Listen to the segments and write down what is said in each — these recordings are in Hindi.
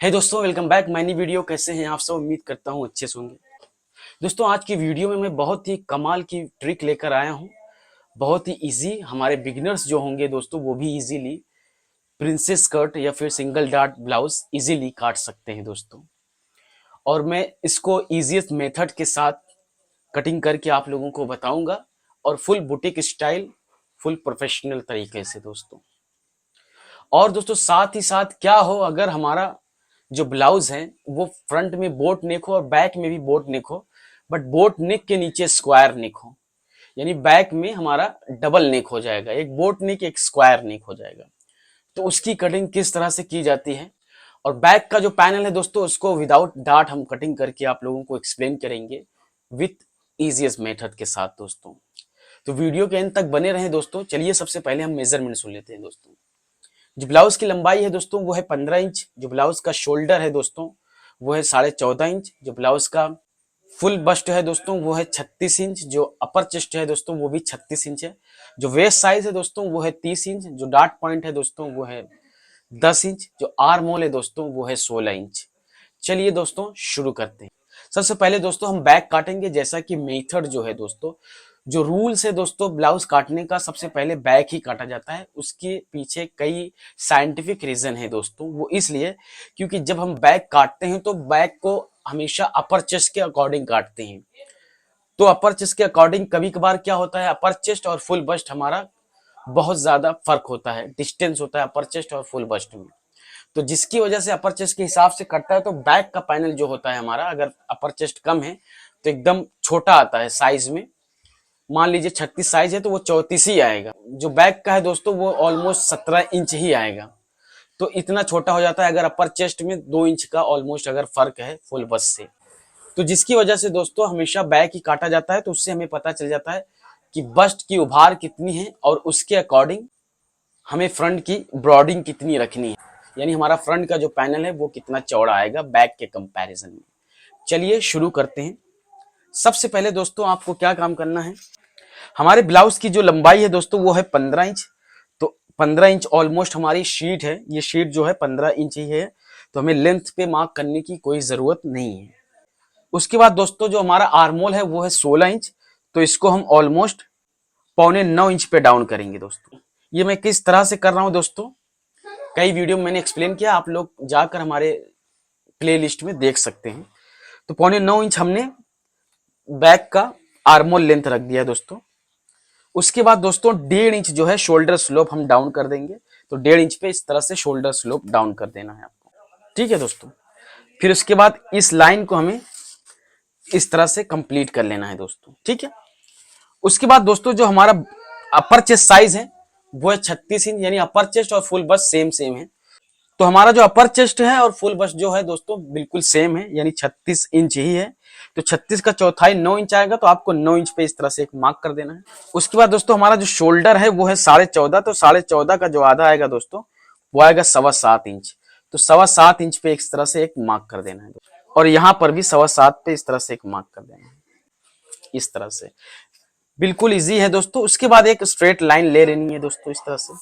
हे दोस्तों, welcome back my new video. कैसे हैं आप सब? उम्मीद करता हूँ अच्छे से होंगे। दोस्तों, आज की वीडियो में मैं बहुत ही कमाल की ट्रिक लेकर आया हूँ। बहुत ही इजी, हमारे बिगिनर्स जो होंगे दोस्तों वो भी इजीली प्रिंसेस कट या फिर सिंगल डार्ट ब्लाउज इजीली काट सकते हैं दोस्तों। और मैं इसको इजीएस्ट मेथड के साथ कटिंग करके आप लोगों को बताऊंगा, और full boutique style, full professional तरीके से दोस्तों। और दोस्तों साथ ही साथ क्या हो अगर हमारा जो ब्लाउज है वो फ्रंट में बोट नेक हो और बैक में भी बोट नेक हो, बट बोट नेक के नीचे स्क्वायर नेक हो, यानी बैक में हमारा डबल नेक हो जाएगा, एक बोट नेक एक स्क्वायर नेक हो जाएगा। तो उसकी कटिंग किस तरह से की जाती है, और बैक का जो पैनल है दोस्तों उसको विदाउट डार्ट हम कटिंग करके आप लोगों को एक्सप्लेन करेंगे विथ इजीएस्ट मेथड के साथ दोस्तों। तो वीडियो के एंड तक बने रहें दोस्तों। चलिए सबसे पहले हम मेजरमेंट सुन लेते हैं दोस्तों। जो ब्लाउज की लंबाई है दोस्तों वो है 15 इंच। जो ब्लाउज का शोल्डर है दोस्तों वो है 14.5 इंच। जो ब्लाउज का फुल बस्ट है दोस्तों वो है 36 इंच। जो अपर चेस्ट है दोस्तों वो भी 36 इंच है। जो वेस्ट साइज है दोस्तों वो है 30 इंच। जो डार्ट पॉइंट है दोस्तों वो है 10 इंच। जो आर्म होल है दोस्तों वो है 16 इंच। चलिए दोस्तों शुरू करते हैं। सबसे पहले दोस्तों हम बैक काटेंगे। जैसा कि मेथड जो है दोस्तों, जो रूल्स है दोस्तों ब्लाउज काटने का, सबसे पहले बैक ही काटा जाता है। उसके पीछे कई साइंटिफिक रीजन है दोस्तों। वो इसलिए क्योंकि जब हम बैक काटते हैं तो बैक को हमेशा अपर चेस्ट के अकॉर्डिंग काटते हैं। तो अपर चेस्ट के अकॉर्डिंग कभी कभार क्या होता है, अपर चेस्ट और फुल बस्ट हमारा बहुत ज्यादा फर्क होता है, डिस्टेंस होता है अपर चेस्ट और फुल बस्ट में। तो जिसकी वजह से अपर चेस्ट के हिसाब से कटता है। तो बैक का पैनल जो होता है हमारा, अगर अपर चेस्ट कम है तो एकदम छोटा आता है साइज में। मान लीजिए 36 साइज है तो वो 34 ही आएगा। जो बैक का है दोस्तों वो ऑलमोस्ट 17 इंच ही आएगा। तो इतना छोटा हो जाता है अगर अपर चेस्ट में 2 इंच का ऑलमोस्ट अगर फर्क है फुल बस्ट से। तो जिसकी वजह से दोस्तों हमेशा बैक ही काटा जाता है। तो उससे हमें पता चल जाता है कि बस्ट की उभार कितनी है और उसके अकॉर्डिंग हमें फ्रंट की ब्रॉडिंग कितनी रखनी है, यानी हमारा फ्रंट का जो पैनल है वो कितना चौड़ा आएगा बैक के कंपैरिजन में। चलिए शुरू करते हैं। सबसे पहले दोस्तों आपको क्या काम करना है, हमारे ब्लाउज की जो लंबाई है दोस्तों वो है 15 इंच। तो 15 इंच ऑलमोस्ट हमारी शीट है, ये शीट जो है 15 इंच ही है। तो हमें लेंथ पे मार्क करने की कोई जरूरत नहीं है। उसके बाद दोस्तों जो हमारा आर्मोल है वो है 16 इंच। तो इसको हम ऑलमोस्ट 8.25 इंच पे डाउन करेंगे दोस्तों। ये मैं किस तरह से कर रहा हूं दोस्तों, कई वीडियो में मैंने एक्सप्लेन किया, आप लोग जाकर हमारे प्ले लिस्ट में देख सकते हैं। तो 8.25 इंच हमने बैक का आर्मोल लेंथ रख दिया दोस्तों। उसके बाद दोस्तों 1.5 इंच जो है शोल्डर स्लोप हम डाउन कर देंगे। तो 1.5 इंच पे इस तरह से शोल्डर स्लोप डाउन कर देना है आपको, ठीक है दोस्तों। फिर उसके बाद इस लाइन को हमें इस तरह से कंप्लीट कर लेना है दोस्तों, ठीक है। उसके बाद दोस्तों जो हमारा अपर चेस्ट साइज है वो है 36 इंच, यानी अपर चेस्ट और फुल बस्ट सेम सेम है। तो हमारा जो अपर चेस्ट है और फुल बस्ट जो है दोस्तों बिल्कुल सेम है, यानी 36 इंच ही है। तो 36 का चौथाई 9 इंच आएगा। तो आपको 9 इंच पे इस तरह से एक मार्क कर देना है। उसके बाद दोस्तों हमारा जो शोल्डर है वो है 14.5। तो 14.5 का जो आधा आएगा दोस्तों वो आएगा 7.25 इंच। तो 7.25 इंच पे इस तरह से एक मार्क कर देना है और यहाँ पर भी 7.25 पे इस तरह से एक मार्क कर देना है, इस तरह से। बिल्कुल इजी है दोस्तों। उसके बाद एक स्ट्रेट लाइन ले लेनी है दोस्तों इस तरह से,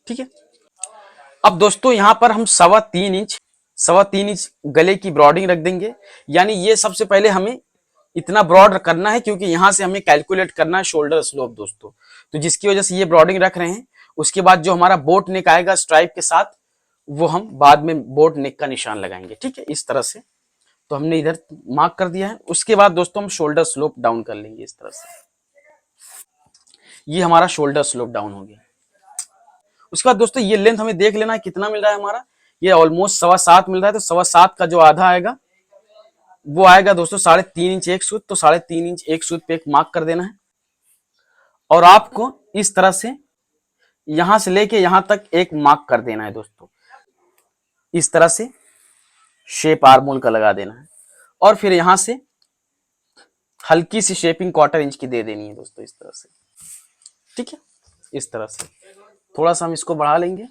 ठीक है। अब दोस्तों यहाँ पर हम 3.25 इंच गले की ब्रॉडिंग रख देंगे। यानी ये सबसे पहले हमें इतना ब्रॉड करना है क्योंकि यहां से हमें कैलकुलेट करना है शोल्डर स्लोप दोस्तों। तो जिसकी वजह से ये ब्रॉडिंग रख रहे हैं। उसके बाद जो हमारा बोट नेक आएगा स्ट्राइप के साथ, वो हम बाद में बोट नेक का निशान लगाएंगे, ठीक है, इस तरह से। तो हमने इधर मार्क कर दिया है। उसके बाद दोस्तों हम शोल्डर स्लोप डाउन कर लेंगे इस तरह से। ये हमारा शोल्डर स्लोप डाउन हो गया। उसके बाद दोस्तों ये लेंथ हमें देख लेना है कितना मिल रहा है हमारा। ये ऑलमोस्ट 7.25 मिल रहा है। तो 7.25 का जो आधा आएगा वो आएगा दोस्तों 3.5 इंच एक सूत। तो 3.5 इंच एक सूत पे एक मार्क कर देना है। और आपको इस तरह से यहां से लेके यहां तक एक मार्क कर देना है दोस्तों। इस तरह से शेप आर्मोल का लगा देना है। और फिर यहां से हल्की सी शेपिंग 1/4 इंच की दे देनी है दोस्तों, इस तरह से, ठीक है। इस तरह से थोड़ा सा हम इसको बढ़ा लेंगे।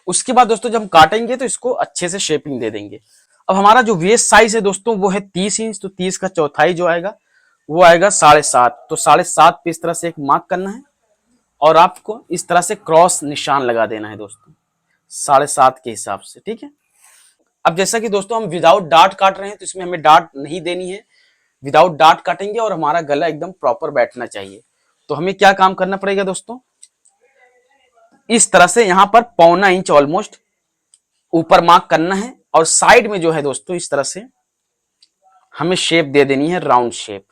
उसके बाद दोस्तों जब हम काटेंगे तो इसको अच्छे से शेपिंग दे देंगे। अब हमारा जो वेस्ट साइज है दोस्तों वो है 30 इंच। तो 30 का चौथाई जो आएगा वो आएगा 7.5। तो 7.5 पे इस तरह से एक मार्क करना है और आपको इस तरह से क्रॉस निशान लगा देना है दोस्तों। 7.5 के हिसाब से, ठीक है। अब जैसा कि दोस्तों हम विदाउट डार्ट काट रहे हैं तो इसमें हमें डार्ट नहीं देनी है, विदाउट डार्ट काटेंगे और हमारा गला एकदम प्रॉपर बैठना चाहिए। तो हमें क्या काम करना पड़ेगा दोस्तों, इस तरह से यहां पर 1.25 इंच ऑलमोस्ट ऊपर मार्क करना है और साइड में जो है दोस्तों इस तरह से हमें शेप दे देनी है, राउंड शेप,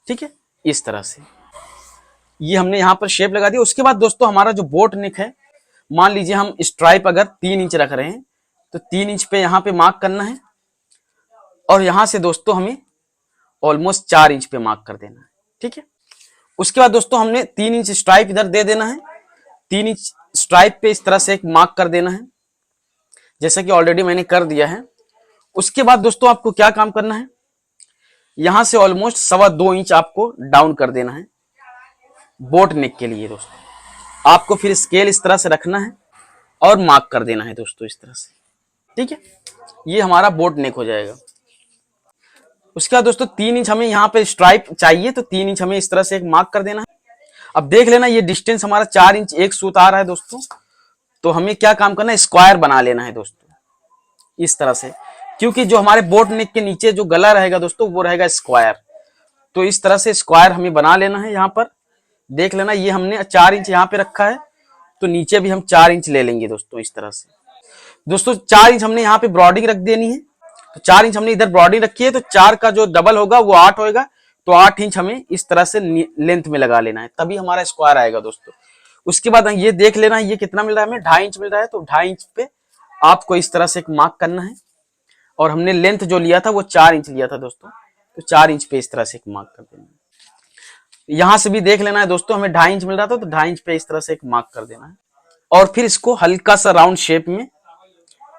ठीक है। इस तरह से ये हमने यहां पर शेप लगा दिया। उसके बाद दोस्तों हमारा जो बोट नेक है, मान लीजिए हम स्ट्राइप अगर 3 इंच रख रहे हैं तो 3 इंच पे यहां पे मार्क करना है और यहां से दोस्तों हमें ऑलमोस्ट 4 इंच पे मार्क कर देना है, ठीक है। उसके बाद दोस्तों हमने 3 इंच स्ट्राइप इधर दे देना है, 3 इंच स्ट्राइप पे इस तरह से एक मार्क कर देना है, जैसा कि ऑलरेडी मैंने कर दिया है। उसके बाद दोस्तों आपको क्या काम करना है, यहां से ऑलमोस्ट 2.25 इंच आपको डाउन कर देना है बोट नेक के लिए। दोस्तों आपको फिर स्केल इस तरह से रखना है और मार्क कर देना है दोस्तों इस तरह से, ठीक है। ये हमारा बोट नेक हो जाएगा। उसके बाद दोस्तों 3 इंच हमें यहाँ पे स्ट्राइप चाहिए तो 3 इंच हमें इस तरह से एक मार्क कर देना है। अब देख लेना ये डिस्टेंस हमारा 4 इंच एक सूत आ रहा है दोस्तों, तो हमें क्या काम करना है, स्क्वायर बना लेना है दोस्तों इस तरह से, क्योंकि जो हमारे बोट नेक के नीचे जो गला रहेगा दोस्तों वो रहेगा स्क्वायर। तो इस तरह से स्क्वायर हमें बना लेना है। यहाँ पर देख लेना ये हमने 4 इंच यहाँ पे रखा है तो नीचे भी हम 4 इंच ले लेंगे दोस्तों इस तरह से। दोस्तों 4 इंच हमने यहाँ पे ब्रॉडिंग रख देनी है, तो 4 इंच हमने इधर ब्रॉडिंग रखी है तो 4 का जो डबल होगा वो 8 होगा, तो 8 इंच हमें इस तरह से लेंथ में लगा लेना है, तभी हमारा स्क्वायर आएगा दोस्तों। उसके बाद ये देख लेना ये कितना मिल रहा है हमें, 2.5 इंच मिल रहा है, तो 2.5 इंच पे आपको इस तरह से एक मार्क करना है और हमने लेंथ जो लिया था वो 4 इंच लिया था दोस्तों, तो 4 इंच पे इस तरह से एक मार्क कर देना है। यहां से भी देख लेना है दोस्तों हमें 2.5 इंच मिल रहा था तो 2.5 इंच पे इस तरह से एक मार्क कर देना है और फिर इसको हल्का सा राउंड शेप में,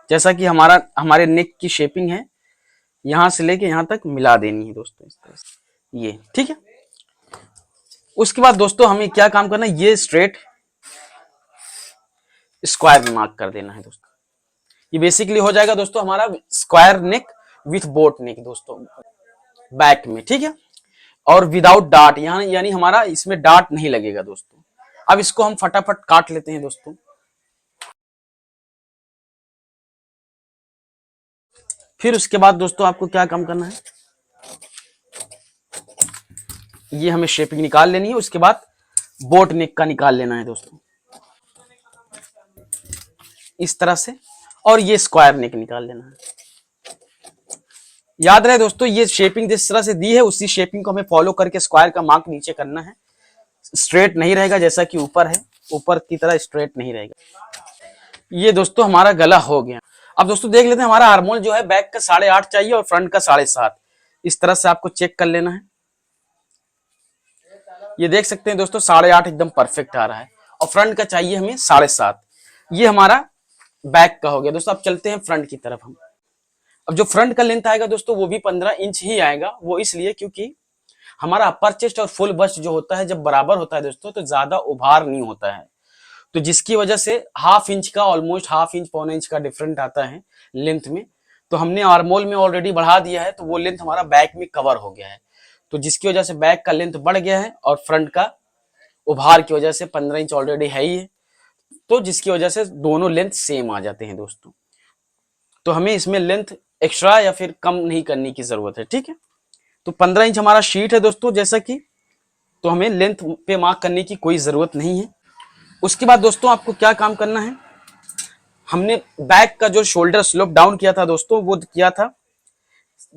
जैसा कि हमारे नेक की शेपिंग है, यहां से लेके यहां तक मिला देनी है दोस्तों इस तरह से, ये ठीक है। उसके बाद दोस्तों हमें क्या काम करना है, ये स्ट्रेट स्क्वायर में मार्क कर देना है दोस्तों। ये बेसिकली हो जाएगा दोस्तों हमारा स्क्वायर नेक विथ बोट नेक दोस्तों बैक में, ठीक है, और विदाउट डार्ट, यहाँ यानी हमारा इसमें डार्ट नहीं लगेगा दोस्तों। अब इसको हम फटाफट काट लेते हैं दोस्तों। फिर उसके बाद दोस्तों आपको क्या काम करना है, ये हमें शेपिंग निकाल लेनी है। उसके बाद बोट नेक का निकाल लेना है दोस्तों इस तरह से, और ये स्क्वायर नेक निकाल लेना है। याद रहे दोस्तों ये शेपिंग जिस तरह से दी है उसी शेपिंग को हमें फॉलो करके स्क्वायर का मार्क नीचे करना है। स्ट्रेट नहीं रहेगा जैसा कि ऊपर है, ऊपर की तरह स्ट्रेट नहीं रहेगा। ये दोस्तों हमारा गला हो गया। अब दोस्तों देख लेते हैं हमारा आर्मोल जो है बैक का 8.5 चाहिए और फ्रंट का 7.5। इस तरह से आपको चेक कर लेना है। ये देख सकते हैं दोस्तों 8.5 एकदम परफेक्ट आ रहा है और फ्रंट का चाहिए हमें 7.5। ये हमारा बैक का हो गया दोस्तों। अब चलते हैं फ्रंट की तरफ हम। अब जो फ्रंट का लेंथ आएगा दोस्तों वो भी 15 इंच ही आएगा। वो इसलिए क्योंकि हमारा अपर चेस्ट और फुल बस्ट जो होता है जब बराबर होता है दोस्तों तो ज्यादा उभार नहीं होता है, तो जिसकी वजह से ½ इंच का ऑलमोस्ट ½ इंच 1.25 इंच का डिफरेंट आता है लेंथ में। तो हमने आर्मोल में ऑलरेडी बढ़ा दिया है तो वो लेंथ हमारा बैक में कवर हो गया है, तो जिसकी वजह से बैक का लेंथ बढ़ गया है और फ्रंट का उभार की वजह से 15 इंच ऑलरेडी है ही है, तो जिसकी वजह से दोनों लेंथ सेम आ जाते हैं दोस्तों। तो हमें इसमें लेंथ एक्स्ट्रा या फिर कम नहीं करने की जरूरत है, ठीक है। तो 15 इंच हमारा शीट है दोस्तों जैसा कि, तो हमें लेंथ पे मार्क करने की कोई जरूरत नहीं है। उसके बाद दोस्तों आपको क्या काम करना है, हमने बैक का जो शोल्डर स्लोप डाउन किया था दोस्तों वो किया था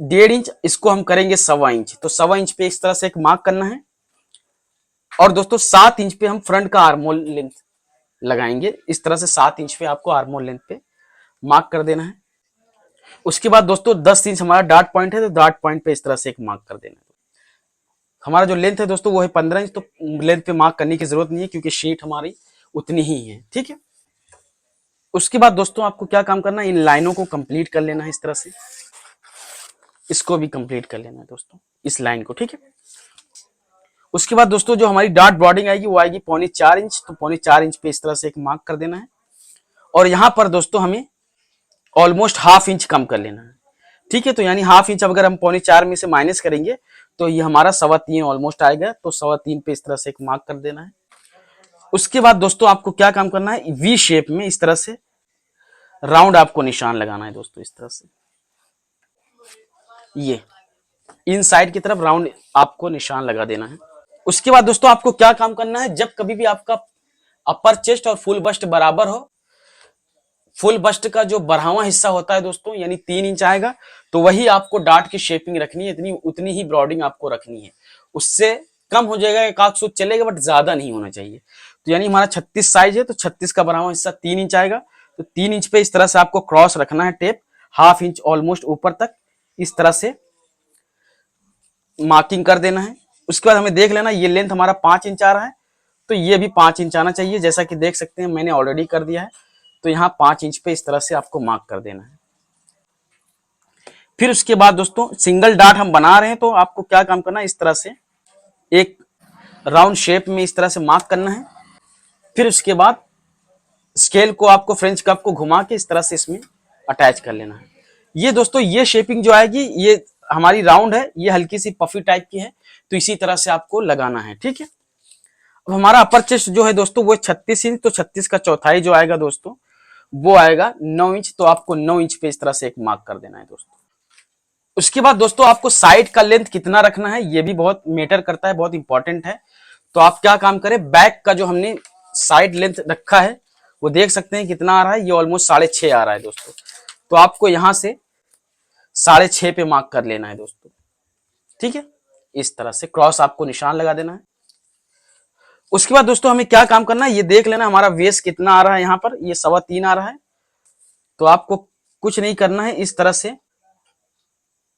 1.5 इंच, इसको हम करेंगे 1.25 इंच। तो 1.25 इंच पे इस तरह से एक मार्क करना है और दोस्तों 7 इंच पे हम फ्रंट का आर्मोल लेंथ लगाएंगे। इस तरह से 7 इंच पे आपको आर्मोल लेंथ पे मार्क कर देना है। उसके बाद दोस्तों 10 इंच हमारा डार्ट पॉइंट है तो डार्ट पॉइंट पे इस तरह से एक मार्क कर देना है। हमारा जो लेंथ है दोस्तों वो है 15 इंच, तो लेंथ पे मार्क करने की जरूरत नहीं है क्योंकि शीट हमारी उतनी ही है, ठीक है। उसके बाद दोस्तों आपको क्या काम करना है, इन लाइनों को कंप्लीट कर लेना है इस तरह से, इसको भी कंप्लीट कर लेना है दोस्तों इस लाइन को, ठीक है। उसके बाद दोस्तों जो हमारी डार्ट ब्रॉडिंग आएगी वो आएगी 4.25 इंच, तो 4.25 इंच पे इस तरह से एक मार्क कर देना है और यहाँ पर दोस्तों हमें ऑलमोस्ट ½ इंच कम कर लेना है, ठीक है। तो यानी ½ इंच अगर हम 4.25 में से माइनस करेंगे तो ये हमारा 3.25 ऑलमोस्ट आएगा, तो 3.25 पे इस तरह से एक मार्क कर देना है। उसके बाद दोस्तों आपको क्या काम करना है, वी शेप में इस तरह से राउंड आपको निशान लगाना है दोस्तों, इस तरह से ये इन साइड की तरफ राउंड आपको निशान लगा देना है। उसके बाद दोस्तों आपको क्या काम करना है, जब कभी भी आपका अपर चेस्ट और फुल बस्ट बराबर हो, फुल बस्ट का जो बढ़ावा हिस्सा होता है दोस्तों यानी 3 इंच आएगा, तो वही आपको डार्ट की शेपिंग रखनी है, इतनी उतनी ही ब्रॉडिंग आपको रखनी है। उससे कम हो जाएगा एक आध सूत चलेगा, बट ज्यादा नहीं होना चाहिए। तो यानी हमारा 36 साइज है, तो 36 का बढ़ावा हिस्सा 3 इंच आएगा, तो 3 इंच पे इस तरह से आपको क्रॉस रखना है टेप, ½ इंच ऑलमोस्ट ऊपर तक इस तरह से मार्किंग कर देना है। उसके बाद हमें देख लेना ये लेंथ हमारा 5 इंच आ रहा है, तो ये भी 5 इंच आना चाहिए। जैसा कि देख सकते हैं मैंने ऑलरेडी कर दिया है, तो यहाँ 5 इंच पे इस तरह से आपको मार्क कर देना है। फिर उसके बाद दोस्तों सिंगल डार्ट हम बना रहे हैं, तो आपको क्या काम करना है, इस तरह से एक राउंड शेप में इस तरह से मार्क करना है। फिर उसके बाद स्केल को आपको फ्रेंच कप को घुमा के इस तरह से इसमें अटैच कर लेना है। ये दोस्तों ये शेपिंग जो आएगी ये हमारी राउंड है, ये हल्की सी पफी टाइप की है, तो इसी तरह से आपको लगाना है, ठीक है। अब हमारा अपर चेस्ट जो है दोस्तों वो 36 इंच, तो 36 का चौथाई जो आएगा दोस्तों वो आएगा 9 इंच, तो आपको 9 इंच पे इस तरह से एक मार्क कर देना है दोस्तों। उसके बाद दोस्तों आपको साइड का लेंथ कितना रखना है ये भी बहुत मैटर करता है, बहुत इंपॉर्टेंट है। तो आप क्या काम करें, बैक का जो हमने साइड लेंथ रखा है वो देख सकते हैं कितना आ रहा है, ये ऑलमोस्ट 6.5 आ रहा है दोस्तों। तो आपको यहां से 6.5 पे मार्क कर लेना है दोस्तों, ठीक है। इस तरह से क्रॉस आपको निशान लगा देना है। उसके बाद दोस्तों हमें क्या काम करना है, ये देख लेना हमारा वेस्ट कितना आ रहा है, यहाँ पर ये 3.25 आ रहा है। तो आपको कुछ नहीं करना है, इस तरह से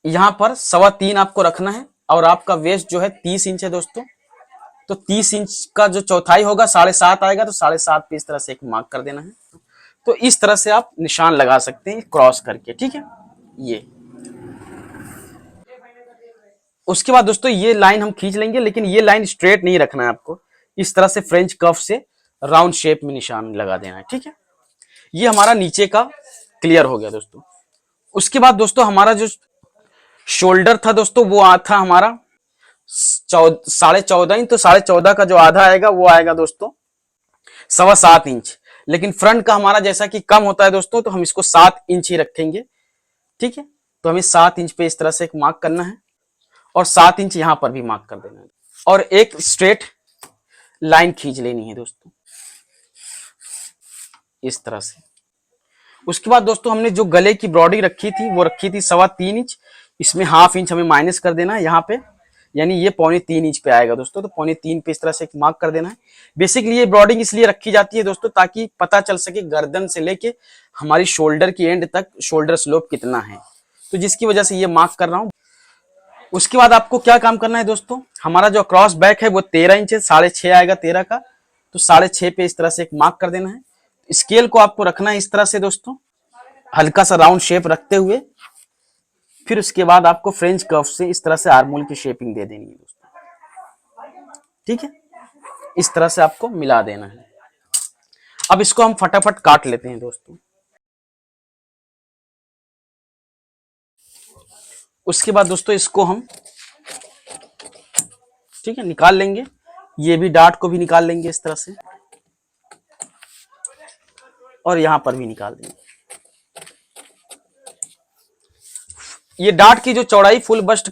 यहाँ पर 3.25 आपको रखना है, और आपका वेस्ट जो है 30 इंच है दोस्तों, तो 30 इंच का जो चौथाई होगा 7.5 आएगा, तो 7.5 पे इस तरह से एक मार्क कर देना है। तो इस तरह से आप निशान लगा सकते हैं क्रॉस करके, ठीक है। ये उसके बाद दोस्तों ये लाइन हम खींच लेंगे, लेकिन ये लाइन स्ट्रेट नहीं रखना है आपको, इस तरह से फ्रेंच कर्व से राउंड शेप में निशान लगा देना है, ठीक है। ये हमारा नीचे का क्लियर हो गया दोस्तों। उसके बाद दोस्तों हमारा जो शोल्डर था दोस्तों वो था हमारा 14.5 इंच, तो 14.5 का जो आधा आएगा वो आएगा दोस्तों 7.25 इंच। लेकिन फ्रंट का हमारा जैसा कि कम होता है दोस्तों, तो हम इसको 7 इंच ही रखेंगे, ठीक है। तो हमें 7 इंच पे इस तरह से एक मार्क करना है, और 7 इंच यहां पर भी मार्क कर देना है, और एक स्ट्रेट लाइन खींच लेनी है दोस्तों, इस तरह से। उसके बाद दोस्तों हमने जो गले की ब्रॉडी रखी थी वो रखी थी 3.25 इंच, इसमें ½ इंच हमें माइनस कर देना है यहाँ पे, यानी ये 3.25 इंच पे आएगा दोस्तों, तो 3.25 पे इस तरह से एक मार्क कर देना है। बेसिकली ये ब्रॉडिंग इसलिए रखी जाती है दोस्तों ताकि पता चल सके गर्दन से लेके हमारी शोल्डर की एंड तक शोल्डर स्लोप कितना है, तो जिसकी वजह से ये मार्क कर रहा हूं। उसके बाद आपको क्या काम करना है दोस्तों, हमारा जो क्रॉस बैक है वो 13 इंच है, 6.5 आएगा 13 का, तो 6.5 पे इस तरह से एक मार्क कर देना है। स्केल को आपको रखना है इस तरह से दोस्तों, हल्का सा राउंड शेप रखते हुए। फिर उसके बाद आपको फ्रेंच कर्व से इस तरह से आर्मोल की शेपिंग दे देनी है दोस्तों, ठीक है। इस तरह से आपको मिला देना है। अब इसको हम फटाफट काट लेते हैं दोस्तों। उसके बाद दोस्तों इसको हम ठीक है निकाल लेंगे, ये भी डार्ट को भी निकाल लेंगे इस तरह से, और यहां पर भी निकाल देंगे। ये डार्ट की जो चौड़ाई फुल बस्ट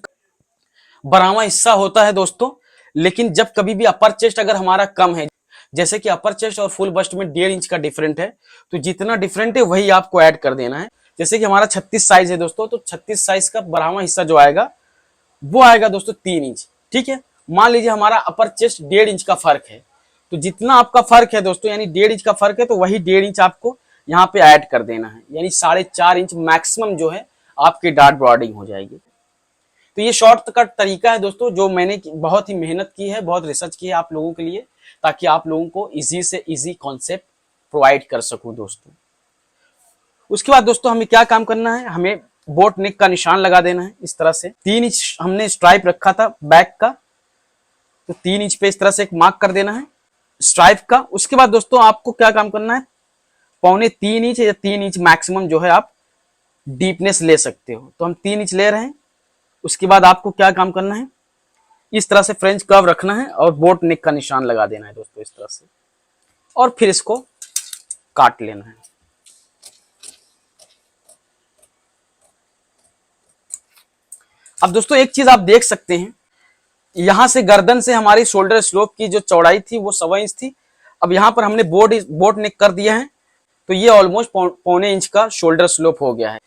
बरामा हिस्सा होता है दोस्तों, लेकिन जब कभी भी अपर चेस्ट अगर हमारा कम है, जैसे कि अपर चेस्ट और फुल बस्ट में 1.5 इंच का डिफरेंट है, तो जितना डिफरेंट है वही आपको ऐड कर देना है। जैसे कि हमारा 36 साइज है दोस्तों, तो 36 साइज का बरामा हिस्सा जो आएगा वो आएगा दोस्तों 3 इंच, ठीक है। मान लीजिए हमारा अपर चेस्ट 1.5 इंच का फर्क है, तो जितना आपका फर्क है दोस्तों यानी 1.5 इंच का फर्क है, तो वही 1.5 इंच आपको यहाँ पे ऐड कर देना है, यानी 4.5 इंच मैक्सिमम जो है आपकी डार्ट ब्रॉडिंग हो जाएगी। तो ये शॉर्टकट तरीका है दोस्तों, जो मैंने बहुत ही मेहनत की है, बहुत रिसर्च की है आप लोगों के लिए, ताकि आप लोगों को इजी से इजी कॉन्सेप्ट प्रोवाइड कर सकूं दोस्तों। उसके बाद दोस्तों हमें क्या काम करना है, हमें बोट नेक का निशान लगा देना है इस तरह से। 3 इंच हमने स्ट्राइप रखा था बैक का, तो 3 इंच पे इस तरह से एक मार्क कर देना है स्ट्राइप का। उसके बाद दोस्तों आपको क्या काम करना है, 3.25 इंच या 3 इंच मैक्सिमम जो है आप डीपनेस ले सकते हो, तो हम 3 इंच ले रहे हैं। उसके बाद आपको क्या काम करना है, इस तरह से फ्रेंच कर्व रखना है और बोट नेक का निशान लगा देना है दोस्तों इस तरह से, और फिर इसको काट लेना है। अब दोस्तों एक चीज आप देख सकते हैं, यहां से गर्दन से हमारी शोल्डर स्लोप की जो चौड़ाई थी वो 1.25 इंच थी। अब यहां पर हमने बोट नेक कर दिया है, तो ये ऑलमोस्ट 1.25 इंच का शोल्डर स्लोप हो गया है।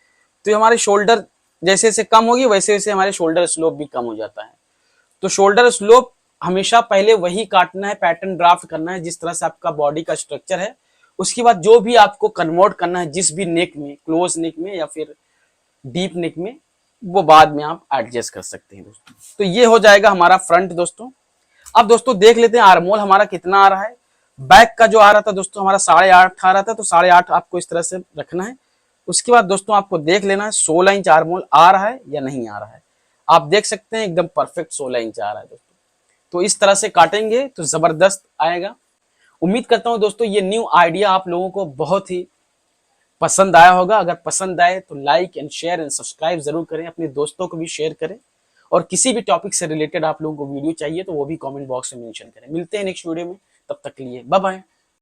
तो हमारे शोल्डर जैसे जैसे कम होगी वैसे वैसे हमारे शोल्डर स्लोप भी कम हो जाता है। तो शोल्डर स्लोप हमेशा पहले वही काटना है, पैटर्न ड्राफ्ट करना है जिस तरह से आपका बॉडी का स्ट्रक्चर है। उसके बाद जो भी आपको कन्वर्ट करना है जिस भी नेक में, क्लोज नेक में या फिर डीप नेक में, वो बाद में आप एडजस्ट कर सकते हैं दोस्तों। तो ये हो जाएगा हमारा फ्रंट दोस्तों। अब दोस्तों देख लेते हैं आर्मोल हमारा कितना आ रहा है। बैक का जो आ रहा था दोस्तों हमारा 8.5 आ रहा था, तो 8.5 आपको इस तरह से रखना है। उसके बाद दोस्तों आपको देख लेना है 16 इंच आर्मोल आ रहा है या नहीं आ रहा है। आप देख सकते हैं एकदम परफेक्ट 16 इंच आ रहा है दोस्तों। तो इस तरह से काटेंगे तो जबरदस्त आएगा। उम्मीद करता हूं दोस्तों ये न्यू आइडिया आप लोगों को बहुत ही पसंद आया होगा। अगर पसंद आए तो like and share and subscribe जरूर करें, अपने दोस्तों को भी शेयर करें। और किसी भी टॉपिक से रिलेटेड आप लोगों को वीडियो चाहिए तो वो भी कमेंट बॉक्स में मेंशन करें। मिलते हैं नेक्स्ट वीडियो में, तब तक के लिए बाय बाय।